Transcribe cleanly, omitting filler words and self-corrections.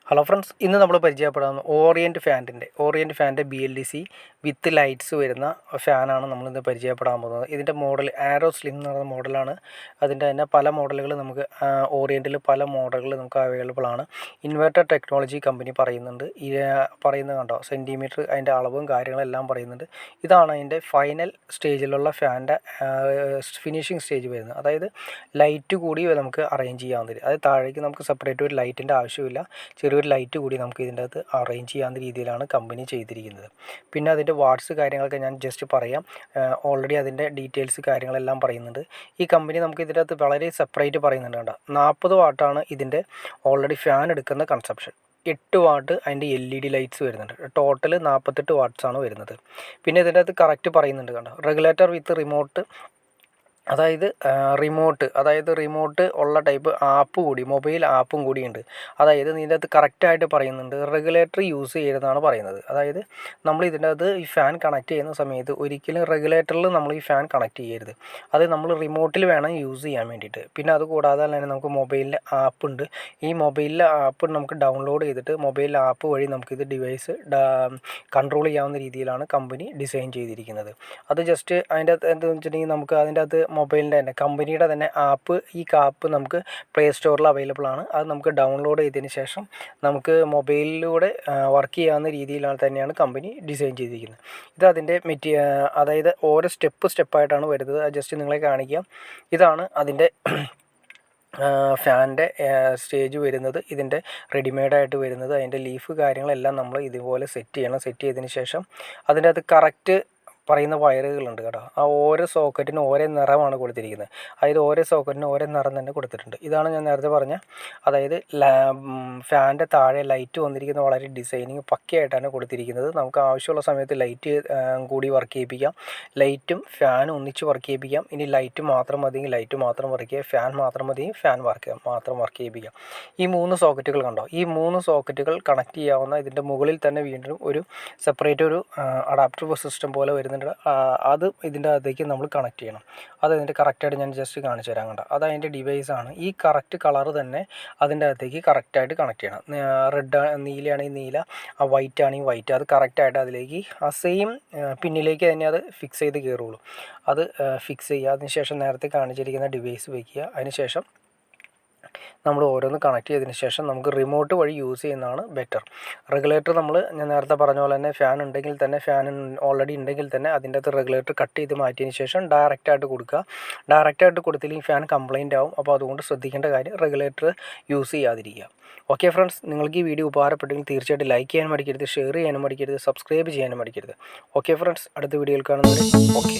Hello friends, ഇന്ന് നമ്മൾ പരിചയപ്പെടാവുന്ന orient ഫാൻ്റെ BLDC വിത്ത് lights വരുന്ന ഫാനാണ് നമ്മളിന്ന് പരിചയപ്പെടാൻ പോകുന്നത്. ഇതിൻ്റെ മോഡൽ ആരോ സ്ലിം എന്ന് പറയുന്ന മോഡലാണ്. അതിൻ്റെ തന്നെ പല മോഡലുകൾ നമുക്ക് ഓറിയൻറ്റിൽ പല മോഡലുകൾ നമുക്ക് അവൈലബിൾ ആണ്. ഇൻവെർട്ടർ ടെക്നോളജി കമ്പനി പറയുന്നുണ്ട്. പറയുന്നത് കണ്ടോ, സെൻറ്റിമീറ്റർ അതിൻ്റെ അളവും കാര്യങ്ങളെല്ലാം പറയുന്നുണ്ട്. ഇതാണ് അതിൻ്റെ ഫൈനൽ സ്റ്റേജിലുള്ള ഫാൻ്റെ ഫിനിഷിംഗ് സ്റ്റേജ് വരുന്നത്. അതായത് ലൈറ്റ് കൂടി നമുക്ക് അറേഞ്ച് ചെയ്യാവുന്ന, അതായത് താഴേക്ക് നമുക്ക് സെപ്പറേറ്റ് ഒരു ലൈറ്റിൻ്റെ ആവശ്യമില്ല, ചെറിയൊരു ലൈറ്റ് കൂടി നമുക്ക് ഇതിൻ്റെ അകത്ത് അറേഞ്ച് ചെയ്യാവുന്ന രീതിയിലാണ് കമ്പനി ചെയ്തിരിക്കുന്നത്. പിന്നെ അതിൻ്റെ വാട്ട്സ് കാര്യങ്ങളൊക്കെ ഞാൻ ജസ്റ്റ് പറയാം. ഓൾറെഡി അതിൻ്റെ ഡീറ്റെയിൽസ് കാര്യങ്ങളെല്ലാം പറയുന്നുണ്ട്. ഈ കമ്പനി നമുക്ക് ഇതിൻ്റെ അകത്ത് വളരെ സെപ്പറേറ്റ് പറയുന്നുണ്ട്. കണ്ടോ, 40 വാട്ടാണ് ഇതിൻ്റെ ഓൾറെഡി ഫാൻ എടുക്കുന്ന കൺസപ്ഷൻ. 8 വാട്ട് അതിൻ്റെ LED ലൈറ്റ്സ് വരുന്നുണ്ട്. ടോട്ടൽ 48 വാട്ട്സാണ് വരുന്നത്. പിന്നെ ഇതിൻ്റെ അകത്ത് കറക്റ്റ് പറയുന്നുണ്ട്. കണ്ടോ, റെഗുലേറ്റർ വിത്ത് റിമോട്ട്, അതായത് റിമോട്ട് ഉള്ള ടൈപ്പ് ആപ്പ് കൂടി, മൊബൈൽ ആപ്പും കൂടിയുണ്ട്. അതായത് ഇതിൻ്റെ അകത്ത് കറക്റ്റായിട്ട് പറയുന്നുണ്ട്, റെഗുലേറ്റർ യൂസ് ചെയ്യരുതെന്നാണ് പറയുന്നത്. അതായത് നമ്മൾ ഇതിൻ്റെ അകത്ത് ഈ ഫാൻ കണക്ട് ചെയ്യുന്ന സമയത്ത് ഒരിക്കലും റെഗുലേറ്ററിൽ നമ്മൾ ഈ ഫാൻ കണക്ട് ചെയ്യരുത്. അത് നമ്മൾ റിമോട്ടിൽ വേണം യൂസ് ചെയ്യാൻ വേണ്ടിയിട്ട്. പിന്നെ അതുകൂടാതെ തന്നെ നമുക്ക് മൊബൈലിൻ്റെ ആപ്പ് ഉണ്ട്. ഈ മൊബൈലിലെ ആപ്പ് നമുക്ക് ഡൗൺലോഡ് ചെയ്തിട്ട് മൊബൈൽ ആപ്പ് വഴി നമുക്കിത് ഡിവൈസ് കൺട്രോൾ ചെയ്യാവുന്ന രീതിയിലാണ് കമ്പനി ഡിസൈൻ ചെയ്തിരിക്കുന്നത്. അത് ജസ്റ്റ് അതിൻ്റെ അകത്ത് എന്താണെന്ന് വെച്ചിട്ടുണ്ടെങ്കിൽ നമുക്ക് അതിൻ്റെ അകത്ത് മൊബൈലിൻ്റെ തന്നെ കമ്പനിയുടെ തന്നെ ആപ്പ്, ഈ ആപ്പ് നമുക്ക് പ്ലേ സ്റ്റോറിൽ അവൈലബിൾ ആണ്. അത് നമുക്ക് ഡൗൺലോഡ് ചെയ്തതിന് ശേഷം നമുക്ക് മൊബൈലിലൂടെ വർക്ക് ചെയ്യാവുന്ന രീതിയിലാണ് തന്നെയാണ് കമ്പനി ഡിസൈൻ ചെയ്തിരിക്കുന്നത്. ഇത് അതിൻ്റെ അതായത് ഓരോ സ്റ്റെപ്പായിട്ടാണ് വരുന്നത്. അത് ജസ്റ്റ് നിങ്ങളെ കാണിക്കാം. ഇതാണ് അതിൻ്റെ ഫാനിൻ്റെ സ്റ്റേജ് വരുന്നത്. ഇതിൻ്റെ റെഡിമെയ്ഡായിട്ട് വരുന്നത്. അതിൻ്റെ ലീഫ് കാര്യങ്ങളെല്ലാം നമ്മൾ ഇതുപോലെ സെറ്റ് ചെയ്യണം. സെറ്റ് ചെയ്തതിന് ശേഷം അതിൻ്റെ അകത്ത് കറക്റ്റ് പറയുന്ന വയറുകളുണ്ട് കേട്ടോ. ആ ഓരോ സോക്കറ്റിനും ഓരോ നിറമാണ് കൊടുത്തിരിക്കുന്നത്. അതായത് ഓരോ സോക്കറ്റിനും ഓരോ നിറം തന്നെ കൊടുത്തിട്ടുണ്ട്. ഇതാണ് ഞാൻ നേരത്തെ പറഞ്ഞ, അതായത് ഫാനിൻ്റെ താഴെ ലൈറ്റ് വന്നിരിക്കുന്നത് വളരെ ഡിസൈനിങ് പക്കയായിട്ടാണ് കൊടുത്തിരിക്കുന്നത്. നമുക്ക് ആവശ്യമുള്ള സമയത്ത് ലൈറ്റ് കൂടി വർക്ക് ചെയ്യിപ്പിക്കാം, ലൈറ്റും ഫാനും ഒന്നിച്ച് വർക്ക് ചെയ്യിപ്പിക്കാം. ഇനി ലൈറ്റ് മാത്രം മതിയെങ്കിൽ ലൈറ്റ് മാത്രം വർക്ക് ചെയ്യുക, ഫാൻ മാത്രം മതിയെങ്കിൽ ഫാൻ മാത്രം വർക്ക് ചെയ്യിപ്പിക്കാം. ഈ 3 സോക്കറ്റുകൾ കണ്ടോ, ഈ 3 സോക്കറ്റുകൾ കണക്ട് ചെയ്യാവുന്ന, ഇതിൻ്റെ മുകളിൽ തന്നെ വീണ്ടും ഒരു സെപ്പറേറ്റ് ഒരു അഡാപ്റ്റർ സിസ്റ്റം പോലെ വരുന്നുണ്ട്. അത് ഇതിൻ്റെ അകത്തേക്ക് നമ്മൾ കണക്ട് ചെയ്യണം. അത് അതിൻ്റെ കറക്റ്റായിട്ട് ഞാൻ ജസ്റ്റ് കാണിച്ചു തരാം. കണ്ടോ, അത് അതിൻ്റെ ഡിവൈസാണ്. ഈ കറക്റ്റ് കളർ തന്നെ അതിൻ്റെ അകത്തേക്ക് കറക്റ്റായിട്ട് കണക്ട് ചെയ്യണം. റെഡ് നീലയാണെങ്കിൽ നീല, വൈറ്റ് ആണെങ്കിൽ വൈറ്റ്, അത് കറക്റ്റായിട്ട് അതിലേക്ക് ആ സെയിം പിന്നിലേക്ക് തന്നെ അത് ഫിക്സ് ചെയ്ത് കയറുള്ളൂ. അത് ഫിക്സ് ചെയ്യുക. അതിനുശേഷം നേരത്തെ കാണിച്ചിരിക്കുന്ന ഡിവൈസ് വയ്ക്കുക. അതിനുശേഷം നമ്മൾ ഓരോന്ന് കണക്ട് ചെയ്തതിന് ശേഷം നമുക്ക് റിമോട്ട് വഴി യൂസ് ചെയ്യുന്നതാണ് ബെറ്റർ. റെഗുലേറ്റർ ഞാൻ നേരത്തെ പറഞ്ഞ പോലെ തന്നെ ഫാൻ ഓൾറെഡി ഉണ്ടെങ്കിൽ തന്നെ അതിൻ്റെ അകത്ത് റെഗുലേറ്റർ കട്ട് ചെയ്ത് മാറ്റിയതിന് ശേഷം ഡയറക്റ്റായിട്ട് കൊടുക്കുക. ഡയറക്റ്റായിട്ട് കൊടുത്തില്ലെങ്കിൽ ഫാൻ കംപ്ലൈൻ്റ് ആവും. അപ്പോൾ അതുകൊണ്ട് ശ്രദ്ധിക്കേണ്ട കാര്യം, റെഗുലേറ്റർ യൂസ് ചെയ്യാതിരിക്കുക. ഓക്കെ ഫ്രണ്ട്സ്, നിങ്ങൾക്ക് ഈ വീഡിയോ ഉപകാരപ്പെട്ടെങ്കിൽ തീർച്ചയായിട്ടും ലൈക്ക് ചെയ്യാനും മടിക്കരുത്, ഷെയർ ചെയ്യാനും മടിക്കരുത്, സബ്സ്ക്രൈബ് ചെയ്യാനും മടിക്കരുത്. ഓക്കെ ഫ്രണ്ട്സ്, അടുത്ത വീഡിയോയിൽ കാണുന്നവരെ ഓക്കെ.